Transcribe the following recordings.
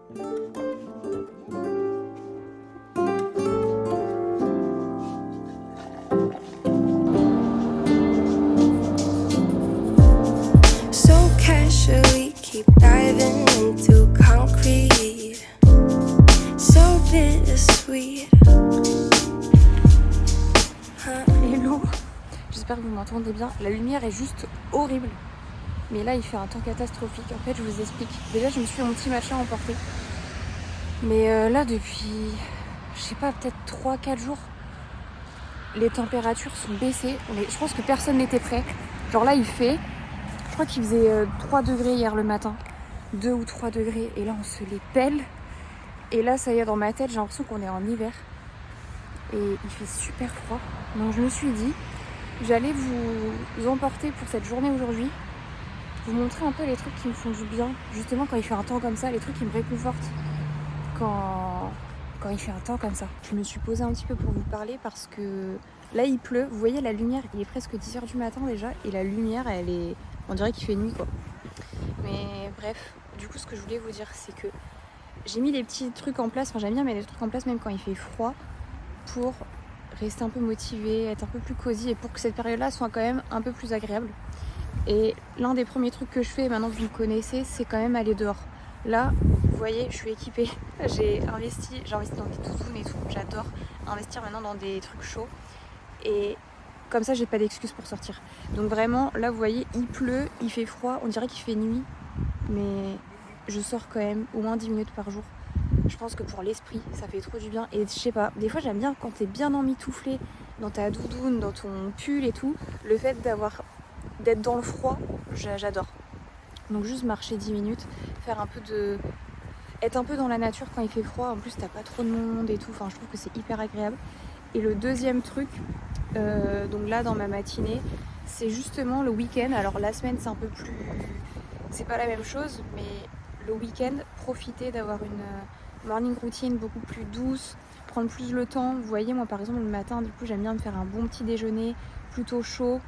So casually keep diving into concrete. So bittersweet. Hello, j'espère que vous m'entendez bien. La lumière est juste horrible. Mais là, il fait un temps catastrophique. En fait, je vous explique. Déjà, je me suis fait mon petit machin emporté. Mais là, depuis, je sais pas, peut-être 3-4 jours, les températures sont baissées. Je pense que personne n'était prêt. Genre là, je crois qu'il faisait 3 degrés hier le matin. 2 ou 3 degrés. Et là, on se les pèle. Et là, ça y est, dans ma tête, j'ai l'impression qu'on est en hiver. Et il fait super froid. Donc je me suis dit, j'allais vous emporter pour cette journée aujourd'hui. Vous montrer un peu les trucs qui me font du bien. Justement, quand il fait un temps comme ça, les trucs qui me réconfortent. Quand il fait un temps comme ça. Je me suis posée un petit peu pour vous parler parce que là, il pleut. Vous voyez, la lumière, il est presque 10h du matin déjà. Et la lumière, on dirait qu'il fait nuit, quoi. Mais bref, du coup, ce que je voulais vous dire, c'est que j'ai mis des petits trucs en place. Enfin, j'aime bien mettre des trucs en place même quand il fait froid pour rester un peu motivée, être un peu plus cosy et pour que cette période-là soit quand même un peu plus agréable. Et l'un des premiers trucs que je fais, maintenant que vous me connaissez, c'est quand même aller dehors. Là, vous voyez, je suis équipée. J'ai investi dans des doudounes et tout. J'adore investir maintenant dans des trucs chauds. Et comme ça, j'ai pas d'excuse pour sortir. Donc vraiment, là, vous voyez, il pleut, il fait froid, on dirait qu'il fait nuit. Mais je sors quand même au moins 10 minutes par jour. Je pense que pour l'esprit, ça fait trop du bien. Et je sais pas, des fois, j'aime bien quand t'es bien emmitouflé dans ta doudoune, dans ton pull et tout. Le fait d'être dans le froid, j'adore. Donc juste marcher 10 minutes, être un peu dans la nature quand il fait froid. En plus, t'as pas trop de monde et tout. Enfin, je trouve que c'est hyper agréable. Et le deuxième truc, donc là dans ma matinée, c'est justement le week-end. Alors la semaine, c'est un peu plus, c'est pas la même chose, mais le week-end, profiter d'avoir une morning routine beaucoup plus douce, prendre plus le temps. Vous voyez, moi par exemple le matin, du coup, j'aime bien me faire un bon petit déjeuner plutôt chaud.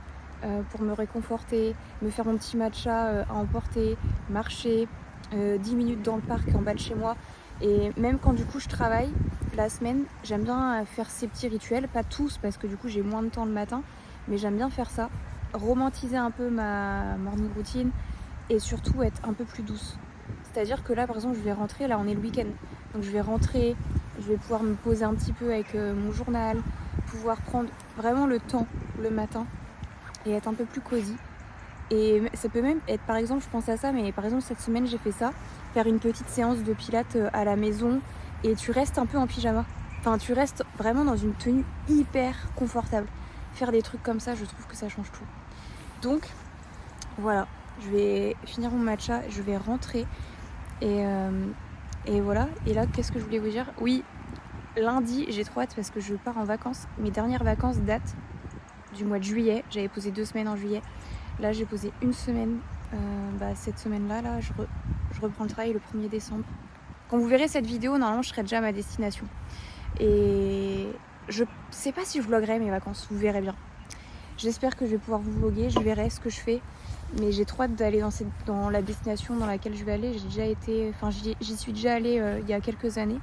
Pour me réconforter, me faire mon petit matcha à emporter, marcher 10 minutes dans le parc en bas de chez moi. Et même quand du coup je travaille la semaine, j'aime bien faire ces petits rituels, pas tous parce que du coup j'ai moins de temps le matin, mais j'aime bien faire ça, romantiser un peu ma morning routine et surtout être un peu plus douce. C'est-à-dire que là par exemple je vais rentrer, là on est le week-end, donc je vais rentrer, je vais pouvoir me poser un petit peu avec mon journal, pouvoir prendre vraiment le temps le matin et être un peu plus cosy. Et ça peut même être, par exemple, je pense à ça, mais par exemple cette semaine j'ai fait ça, faire une petite séance de pilates à la maison et tu restes un peu en pyjama. Enfin, tu restes vraiment dans une tenue hyper confortable. Faire des trucs comme ça, je trouve que ça change tout. Donc, voilà, je vais finir mon matcha, je vais rentrer et voilà. Et là, qu'est-ce que je voulais vous dire ? Oui, lundi, j'ai trop hâte parce que je pars en vacances. Mes dernières vacances datent du mois de juillet. J'avais posé 2 semaines en juillet. Là, j'ai posé une semaine. Cette semaine-là, je reprends le travail le 1er décembre. Quand vous verrez cette vidéo, normalement, je serai déjà à ma destination. Et je sais pas si je vloggerai mes vacances, vous verrez bien. J'espère que je vais pouvoir vous vlogger, je verrai ce que je fais. Mais j'ai trop hâte d'aller dans la destination dans laquelle je vais aller. J'y suis déjà allée il y a quelques années.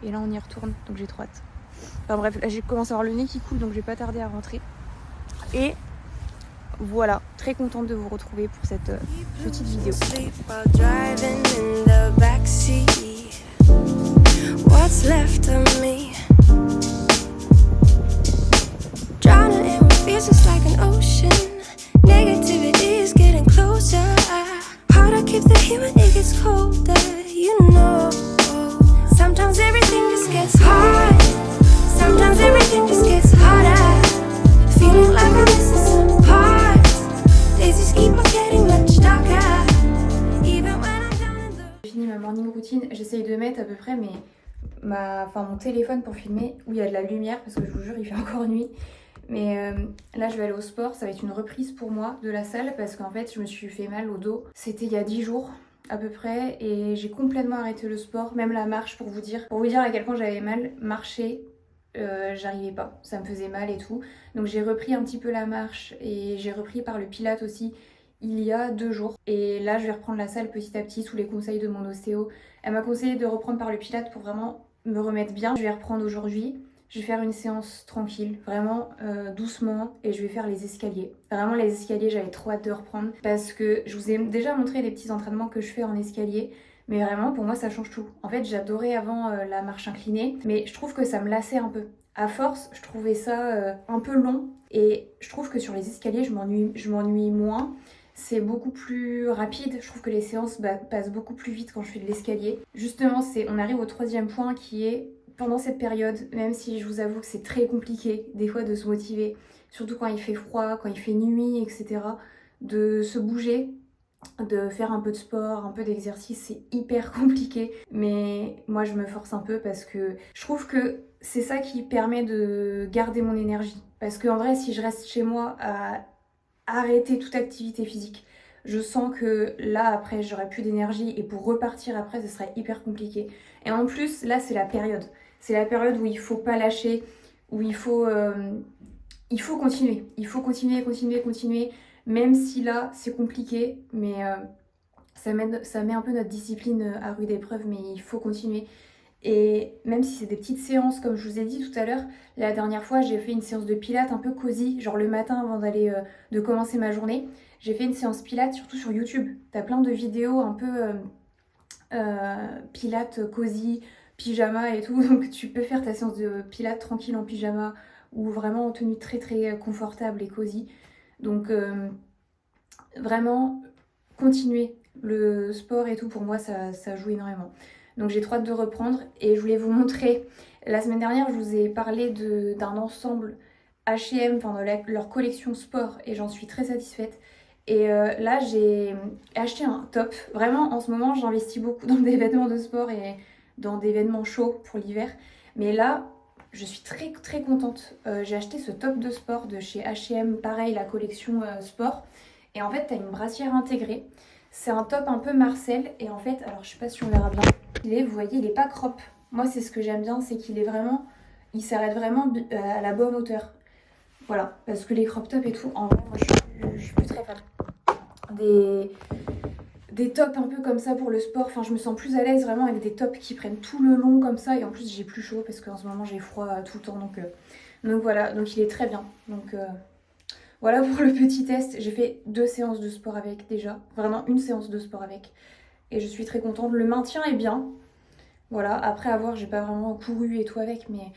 Et là, on y retourne, donc j'ai trop hâte. Enfin bref, là, j'ai commencé à avoir le nez qui coule, donc je vais pas tarder à rentrer. Et voilà, très contente de vous retrouver pour cette petite vidéo. What's left of me? Drowning in what feels just like an ocean. Negativity is getting closer. Hard to keep the heat when it gets colder. You know, sometimes everything just gets hard. Sometimes everything just gets harder. Feeling like I'm missing some parts. Days just keep on getting much darker. Even when I'm down in the... J'ai fini ma morning routine. J'essaye de mettre à peu près mon téléphone pour filmer où il y a de la lumière parce que je vous jure il fait encore nuit. Mais là je vais aller au sport, ça va être une reprise pour moi de la salle parce qu'en fait je me suis fait mal au dos. C'était il y a 10 jours à peu près et j'ai complètement arrêté le sport, même la marche pour vous dire à quel point j'avais mal. Marcher, j'arrivais pas, ça me faisait mal et tout. Donc j'ai repris un petit peu la marche et j'ai repris par le pilates aussi. il y a 2 jours. Et là, je vais reprendre la salle petit à petit sous les conseils de mon ostéo. Elle m'a conseillé de reprendre par le Pilates pour vraiment me remettre bien. Je vais reprendre aujourd'hui. Je vais faire une séance tranquille, vraiment doucement, et je vais faire les escaliers. Vraiment les escaliers, j'avais trop hâte de reprendre parce que je vous ai déjà montré les petits entraînements que je fais en escalier. Mais vraiment, pour moi, ça change tout. En fait, j'adorais avant la marche inclinée, mais je trouve que ça me lassait un peu. À force, je trouvais ça un peu long, et je trouve que sur les escaliers, je m'ennuie moins. C'est beaucoup plus rapide, je trouve que les séances passent beaucoup plus vite quand je fais de l'escalier. Justement, on arrive au 3e point qui est pendant cette période, même si je vous avoue que c'est très compliqué des fois de se motiver, surtout quand il fait froid, quand il fait nuit, etc., de se bouger, de faire un peu de sport, un peu d'exercice, c'est hyper compliqué. Mais moi je me force un peu parce que je trouve que c'est ça qui permet de garder mon énergie. Parce qu'en vrai, si je reste chez moi à arrêter toute activité physique, je sens que là après j'aurai plus d'énergie et pour repartir après ce serait hyper compliqué. Et en plus là c'est la période. C'est la période où il faut pas lâcher, où il faut continuer. Il faut continuer, même si là c'est compliqué, mais ça met un peu notre discipline à rude épreuve, mais il faut continuer. Et même si c'est des petites séances, comme je vous ai dit tout à l'heure, la dernière fois j'ai fait une séance de pilates un peu cosy, genre le matin avant de commencer ma journée. J'ai fait une séance pilates surtout sur YouTube. T'as plein de vidéos un peu pilates cosy, pyjama et tout, donc tu peux faire ta séance de pilates tranquille en pyjama ou vraiment en tenue très très confortable et cosy. Donc vraiment continuer le sport et tout, pour moi ça joue énormément. Donc j'ai trop hâte de reprendre et je voulais vous montrer, la semaine dernière je vous ai parlé d'un ensemble H&M, enfin de leur collection sport, et j'en suis très satisfaite. Et là j'ai acheté un top. Vraiment en ce moment j'investis beaucoup dans des vêtements de sport et dans des vêtements chauds pour l'hiver. Mais là je suis très très contente. J'ai acheté ce top de sport de chez H&M, pareil la collection sport. Et en fait t'as une brassière intégrée. C'est un top un peu Marcel et en fait, alors je sais pas si on verra bien, vous voyez il est pas crop. Moi c'est ce que j'aime bien, c'est qu'il est vraiment, il s'arrête vraiment à la bonne hauteur. Voilà, parce que les crop tops et tout, en vrai moi je suis plus très fan. Des tops un peu comme ça pour le sport, enfin je me sens plus à l'aise vraiment avec des tops qui prennent tout le long comme ça, et en plus j'ai plus chaud parce qu'en ce moment j'ai froid tout le temps, donc voilà, donc il est très bien. Donc voilà pour le petit test. J'ai fait 2 séances de sport avec déjà, vraiment une séance de sport avec, et je suis très contente. Le maintien est bien, voilà, après avoir j'ai pas vraiment couru et tout avec, mais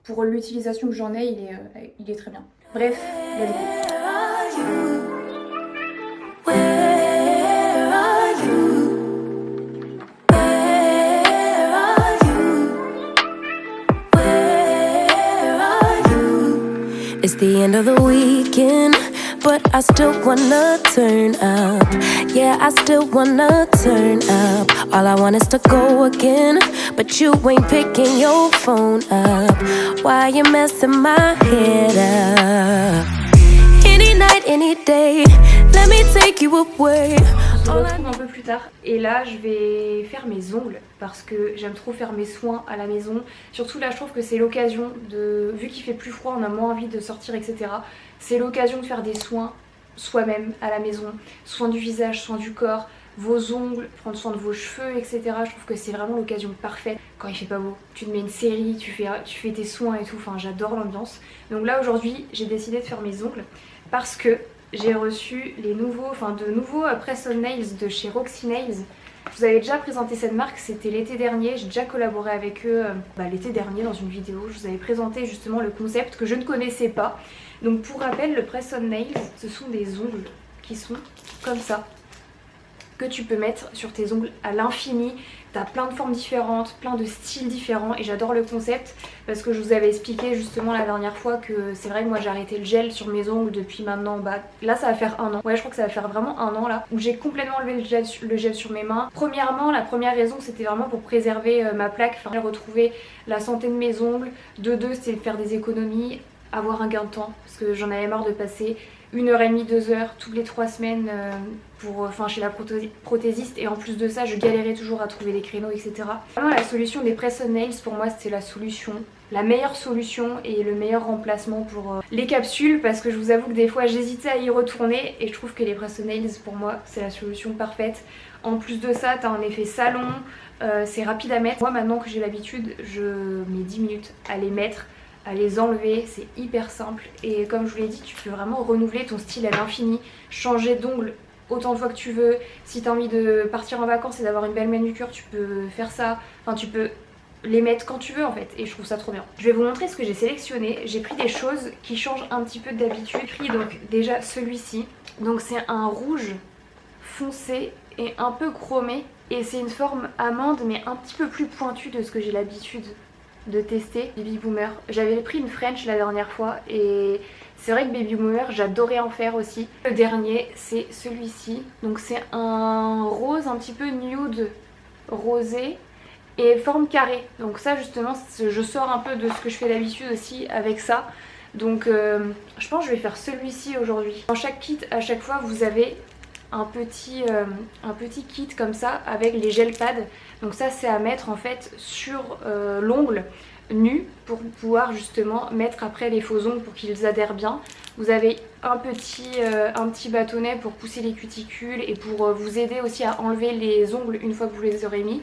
pour l'utilisation que j'en ai il est très bien. Bref, let's go. It's the end of the weekend, but I still wanna turn up. Yeah, I still wanna turn up. All I want is to go again, but you ain't picking your phone up. Why you messing my head up? Any night, any day, let me take you away. On se retrouve un peu plus tard et là je vais faire mes ongles parce que j'aime trop faire mes soins à la maison. Surtout là je trouve que c'est l'occasion de, vu qu'il fait plus froid, on a moins envie de sortir, etc. C'est l'occasion de faire des soins soi-même à la maison. Soins du visage, soins du corps, vos ongles, prendre soin de vos cheveux, etc. Je trouve que c'est vraiment l'occasion parfaite quand il fait pas beau. Tu te mets une série, tu fais tes soins et tout, enfin j'adore l'ambiance. Donc là aujourd'hui j'ai décidé de faire mes ongles parce que j'ai reçu de nouveaux press on nails de chez Roxy Nails. Je vous avais déjà présenté cette marque, c'était l'été dernier, j'ai déjà collaboré avec eux l'été dernier dans une vidéo. Je vous avais présenté justement le concept que je ne connaissais pas. Donc pour rappel, le press on nails, ce sont des ongles qui sont comme ça, que tu peux mettre sur tes ongles à l'infini. T'as plein de formes différentes, plein de styles différents, et j'adore le concept parce que je vous avais expliqué justement la dernière fois que c'est vrai que moi j'ai arrêté le gel sur mes ongles depuis maintenant, là ça va faire 1 an. Ouais, je crois que ça va faire vraiment 1 an là, où j'ai complètement enlevé le gel sur mes mains. Premièrement, la première raison c'était vraiment pour préserver ma plaque, enfin retrouver la santé de mes ongles. De deux, c'était de faire des économies. avoir un gain de temps parce que j'en avais marre de passer 1h30, 2h toutes les 3 semaines chez la prothésiste, et en plus de ça je galérais toujours à trouver des créneaux, etc. Vraiment la solution des press on nails pour moi c'était la meilleure solution et le meilleur remplacement pour les capsules, parce que je vous avoue que des fois j'hésitais à y retourner et je trouve que les press on nails pour moi c'est la solution parfaite. En plus de ça t'as un effet salon, c'est rapide à mettre. Moi maintenant que j'ai l'habitude je mets 10 minutes à les mettre, à les enlever, c'est hyper simple, et comme je vous l'ai dit tu peux vraiment renouveler ton style à l'infini, changer d'ongles autant de fois que tu veux. Si tu as envie de partir en vacances et d'avoir une belle manucure tu peux faire ça, enfin tu peux les mettre quand tu veux en fait, et je trouve ça trop bien. Je vais vous montrer ce que j'ai sélectionné. J'ai pris des choses qui changent un petit peu d'habitude. J'ai pris donc déjà celui-ci, donc c'est un rouge foncé et un peu chromé, et c'est une forme amande mais un petit peu plus pointue de ce que j'ai l'habitude de tester. Baby Boomer, j'avais pris une French la dernière fois et c'est vrai que Baby Boomer j'adorais en faire aussi. Le dernier c'est celui-ci, donc c'est un rose un petit peu nude rosé et forme carrée, donc ça justement je sors un peu de ce que je fais d'habitude aussi avec ça, donc je pense que je vais faire celui-ci aujourd'hui. Dans chaque kit à chaque fois vous avez un petit kit comme ça avec les gel pads, donc ça c'est à mettre en fait sur l'ongle nu pour pouvoir justement mettre après les faux ongles pour qu'ils adhèrent bien. Vous avez un petit bâtonnet pour pousser les cuticules et pour vous aider aussi à enlever les ongles une fois que vous les aurez mis,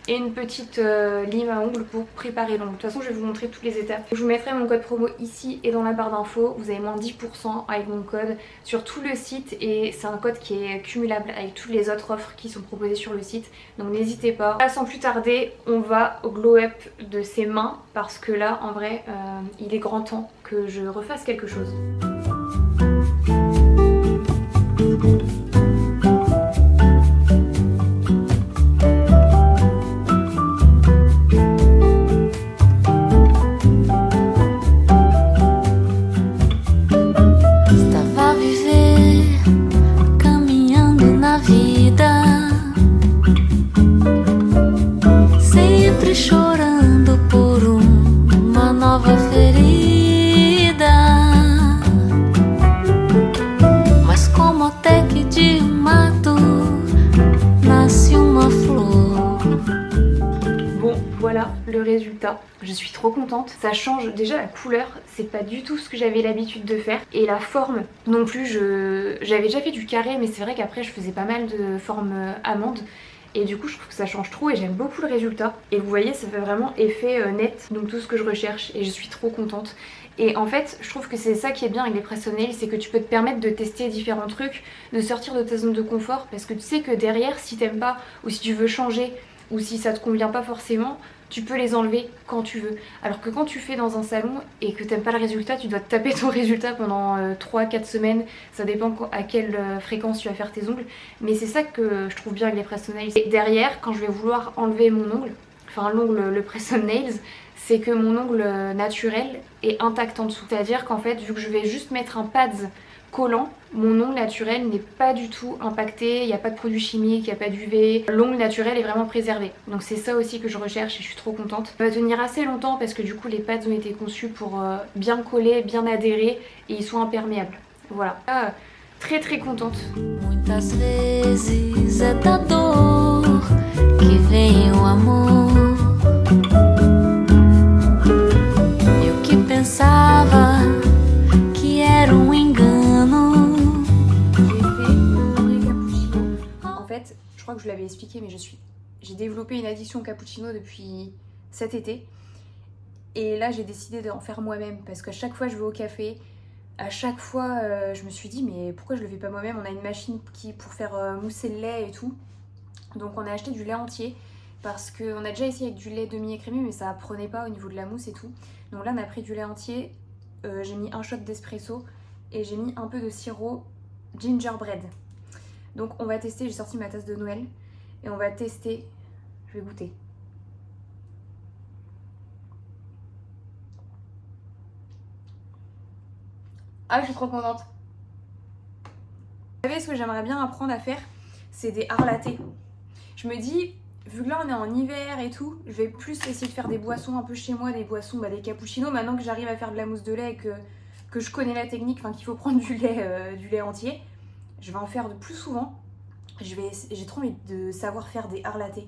et une petite lime à ongles pour préparer l'ongle. De toute façon je vais vous montrer toutes les étapes. Je vous mettrai mon code promo ici et dans la barre d'infos. Vous avez moins 10% avec mon code sur tout le site, et c'est un code qui est cumulable avec toutes les autres offres qui sont proposées sur le site, donc n'hésitez pas. Là sans plus tarder on va au glow up de ses mains, parce que là en vrai il est grand temps que je refasse quelque chose. Le résultat, je suis trop contente. Ça change déjà la couleur, c'est pas du tout ce que j'avais l'habitude de faire, et la forme non plus. J'avais déjà fait du carré, mais c'est vrai qu'après je faisais pas mal de forme amande, et du coup je trouve que ça change trop et j'aime beaucoup le résultat. Et vous voyez ça fait vraiment effet net, donc tout ce que je recherche, et je suis trop contente. Et en fait je trouve que c'est ça qui est bien avec les press on nails, c'est que tu peux te permettre de tester différents trucs, de sortir de ta zone de confort, parce que tu sais que derrière si t'aimes pas, ou si tu veux changer, ou si ça te convient pas forcément, tu peux les enlever quand tu veux. Alors que quand tu fais dans un salon et que t'aimes pas le résultat, tu dois te taper ton résultat pendant 3-4 semaines. Ça dépend à quelle fréquence tu vas faire tes ongles. Mais c'est ça que je trouve bien avec les press on nails. Et derrière, quand je vais vouloir enlever mon ongle, enfin l'ongle, le press on nails, c'est que mon ongle naturel est intact en dessous. C'est-à-dire qu'en fait, vu que je vais juste mettre un pads collant, mon ongle naturel n'est pas du tout impacté, il n'y a pas de produits chimiques, il n'y a pas d'UV, l'ongle naturel est vraiment préservé. Donc c'est ça aussi que je recherche et je suis trop contente. Ça va tenir assez longtemps parce que du coup les pads ont été conçus pour bien coller, bien adhérer, et ils sont imperméables. Voilà. Très très contente. Muitas vezes é da dor que vem o amor. Eu que pensava que era engano. En fait, je crois que je l'avais expliqué, mais j'ai développé une addiction au cappuccino depuis cet été. Et là, j'ai décidé d'en faire moi-même, parce qu'à chaque fois je vais au café, à chaque fois je me suis dit mais pourquoi je le fais pas moi-même. On a une machine pour faire mousser le lait et tout, donc on a acheté du lait entier parce qu'on a déjà essayé avec du lait demi-écrémé mais ça prenait pas au niveau de la mousse et tout. Donc là on a pris du lait entier, j'ai mis un shot d'espresso et j'ai mis un peu de sirop gingerbread. Donc on va tester, j'ai sorti ma tasse de Noël et on va tester, je vais goûter. Ah, je suis trop contente. Vous savez ce que j'aimerais bien apprendre à faire, c'est des art latte. Je me dis, vu que là on est en hiver et tout, je vais plus essayer de faire des boissons un peu chez moi, des boissons, des cappuccinos. Maintenant que j'arrive à faire de la mousse de lait et que que je connais la technique, enfin qu'il faut prendre du lait entier, je vais en faire de plus souvent. J'ai trop envie de savoir faire des art latte.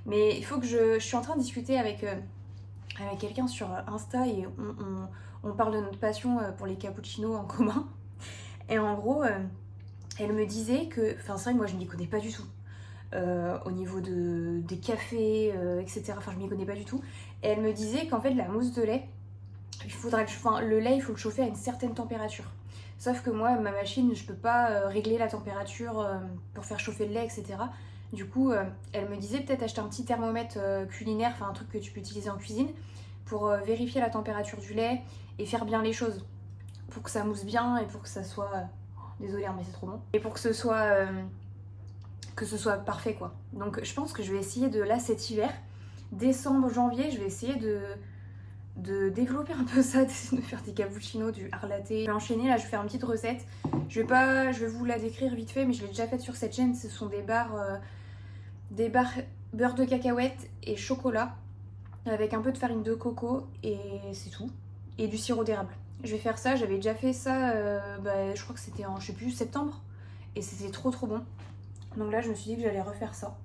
Mais il faut que je suis en train de discuter avec quelqu'un sur Insta et on parle de notre passion pour les cappuccinos en commun. Et en gros, elle me disait que, enfin c'est vrai que moi je m'y connais pas du tout. Au niveau des cafés, etc. Enfin je m'y connais pas du tout. Et elle me disait qu'en fait la mousse de lait, le lait il faut le chauffer à une certaine température. Sauf que moi, ma machine, je peux pas régler la température pour faire chauffer le lait, etc. Du coup, elle me disait peut-être acheter un petit thermomètre culinaire, enfin un truc que tu peux utiliser en cuisine, pour vérifier la température du lait et faire bien les choses. Pour que ça mousse bien et pour que ça soit... Désolée, mais c'est trop bon. Et pour que ce soit parfait, quoi. Donc je pense que je vais essayer de, là, cet hiver, décembre, janvier, je vais essayer de développer un peu ça, d'essayer de faire des cappuccinos, du art latte. Je vais enchaîner, là je vais faire une petite recette. Je vais vous la décrire vite fait, mais je l'ai déjà faite sur cette chaîne. Ce sont des barres beurre de cacahuète et chocolat avec un peu de farine de coco et c'est tout. Et du sirop d'érable. Je vais faire ça, j'avais déjà fait ça, je crois que c'était en, je sais plus, septembre. Et c'était trop bon. Donc là je me suis dit que j'allais refaire ça.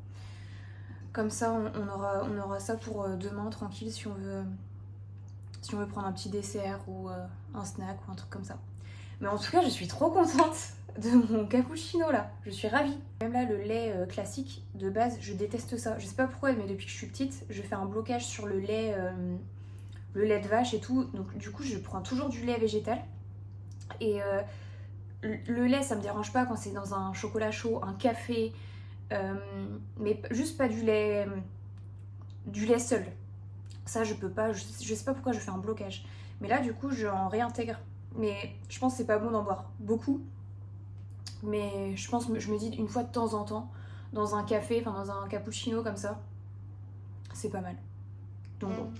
Comme ça on aura ça pour demain tranquille si on veut prendre un petit dessert ou un snack ou un truc comme ça. Mais en tout cas, je suis trop contente de mon cappuccino là. Je suis ravie. Même là, le lait classique, de base, je déteste ça. Je sais pas pourquoi, mais depuis que je suis petite, je fais un blocage sur le lait de vache et tout. Donc du coup, je prends toujours du lait végétal. Et le lait, ça me dérange pas quand c'est dans un chocolat chaud, un café, mais juste pas du lait seul. Ça je peux pas, je sais pas pourquoi je fais un blocage. Mais là du coup j'en réintègre. Mais je pense que c'est pas bon d'en boire beaucoup. Mais je me dis une fois de temps en temps, dans un café, enfin dans un cappuccino comme ça, c'est pas mal. Donc bon.